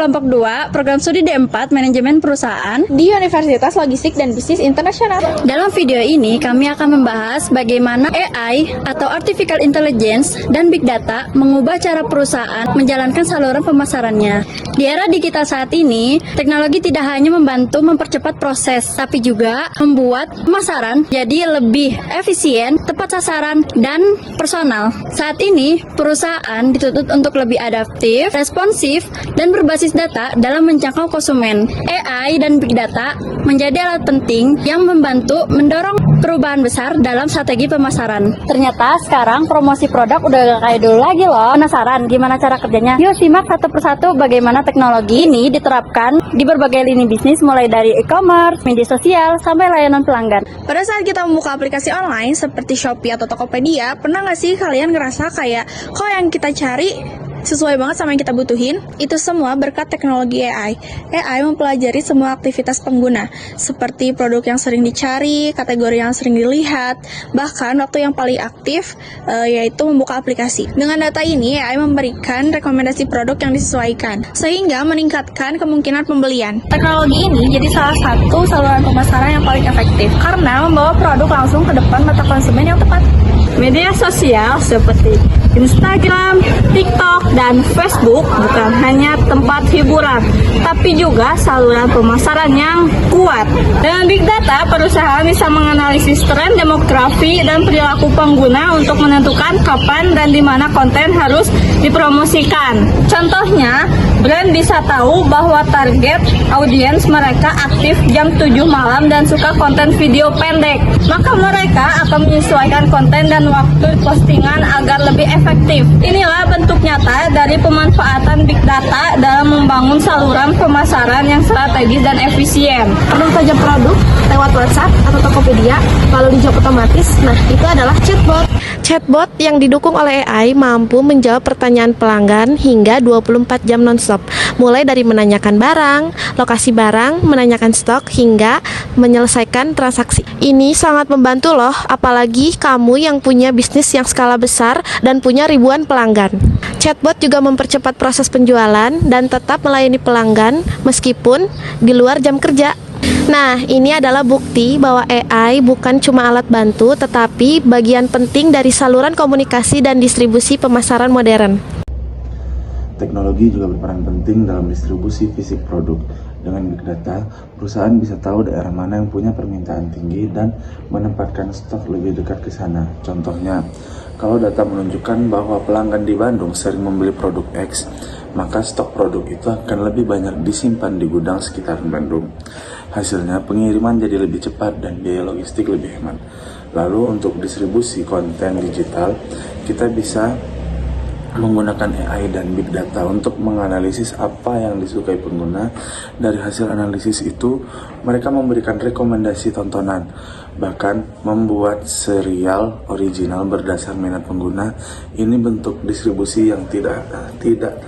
kelompok 2, program studi D4 Manajemen Perusahaan di Universitas Logistik dan Bisnis Internasional. Dalam video ini, kami akan membahas bagaimana AI atau Artificial Intelligence dan Big Data mengubah cara perusahaan menjalankan saluran pemasarannya. Di era digital saat ini, teknologi tidak hanya membantu mempercepat proses, tapi juga membuat pemasaran jadi lebih efisien, tepat sasaran, dan personal. Saat ini, perusahaan dituntut untuk lebih adaptif, responsif, dan berbasis data dalam menjangkau konsumen. AI dan Big Data menjadi alat penting yang membantu mendorong perubahan besar dalam strategi pemasaran. Ternyata sekarang promosi produk udah gak kayak dulu lagi loh. Penasaran gimana cara kerjanya? Yuk simak satu persatu bagaimana teknologi ini diterapkan di berbagai lini bisnis, mulai dari e-commerce, media sosial, sampai layanan pelanggan. Pada saat kita membuka aplikasi online seperti Shopee atau Tokopedia, pernah nggak sih kalian ngerasa kayak kok yang kita cari sesuai banget sama yang kita butuhin? Itu semua berkat teknologi AI. AI mempelajari semua aktivitas pengguna, seperti produk yang sering dicari, kategori yang sering dilihat, bahkan waktu yang paling aktif yaitu membuka aplikasi. Dengan data ini, AI memberikan rekomendasi produk yang disesuaikan, sehingga meningkatkan kemungkinan pembelian. Teknologi ini jadi salah satu saluran pemasaran yang paling efektif, karena membawa produk langsung ke depan mata konsumen yang tepat. Media sosial seperti Instagram, TikTok, dan Facebook bukan hanya tempat hiburan, tapi juga saluran pemasaran yang kuat. Dengan Big Data, perusahaan bisa menganalisis tren demografi dan perilaku pengguna untuk menentukan kapan dan di mana konten harus dipromosikan. Contohnya, brand bisa tahu bahwa target audiens mereka aktif jam 7 malam dan suka konten video pendek. Maka mereka akan menyesuaikan konten dan waktu postingan agar lebih efektif. Inilah bentuk nyata dari pemanfaatan Big Data dalam membangun saluran pemasaran yang strategis dan efisien. Perlu saja produk lewat WhatsApp atau Tokopedia, lalu dijawab otomatis. Nah, itu adalah chatbot. Chatbot yang didukung oleh AI mampu menjawab pertanyaan pelanggan hingga 24 jam nonstop, mulai dari menanyakan barang, lokasi barang, menanyakan stok, hingga menyelesaikan transaksi. Ini sangat membantu loh, apalagi kamu yang punya bisnis yang skala besar dan punya ribuan pelanggan. Chatbot juga mempercepat proses penjualan dan tetap melayani pelanggan meskipun di luar jam kerja. Nah, ini adalah bukti bahwa AI bukan cuma alat bantu, tetapi bagian penting dari saluran komunikasi dan distribusi pemasaran modern. Teknologi juga berperan penting dalam distribusi fisik produk. Dengan Big Data, perusahaan bisa tahu daerah mana yang punya permintaan tinggi dan menempatkan stok lebih dekat ke sana. Contohnya, kalau data menunjukkan bahwa pelanggan di Bandung sering membeli produk X, maka stok produk itu akan lebih banyak disimpan di gudang sekitar Bandung. Hasilnya, pengiriman jadi lebih cepat dan biaya logistik lebih hemat. Lalu untuk distribusi konten digital, kita bisa menggunakan AI dan Big Data untuk menganalisis apa yang disukai pengguna. Dari hasil analisis itu, mereka memberikan rekomendasi tontonan, bahkan membuat serial original berdasar minat pengguna. Ini bentuk distribusi yang tidak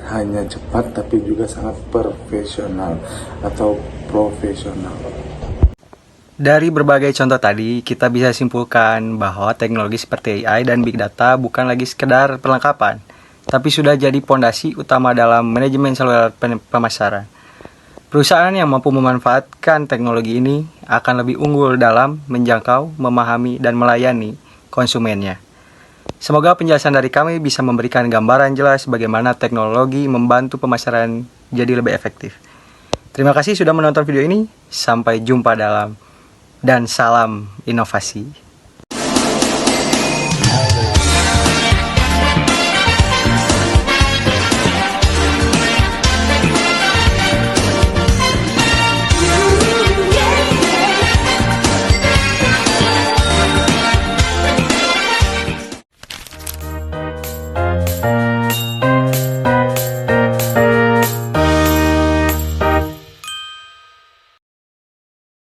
hanya cepat, tapi juga sangat profesional atau profesional. Dari berbagai contoh tadi, kita bisa simpulkan bahwa teknologi seperti AI dan Big Data bukan lagi sekedar perlengkapan, tapi sudah jadi pondasi utama dalam manajemen saluran pemasaran. Perusahaan yang mampu memanfaatkan teknologi ini akan lebih unggul dalam menjangkau, memahami, dan melayani konsumennya. Semoga penjelasan dari kami bisa memberikan gambaran jelas bagaimana teknologi membantu pemasaran jadi lebih efektif. Terima kasih sudah menonton video ini. Sampai jumpa dan salam inovasi.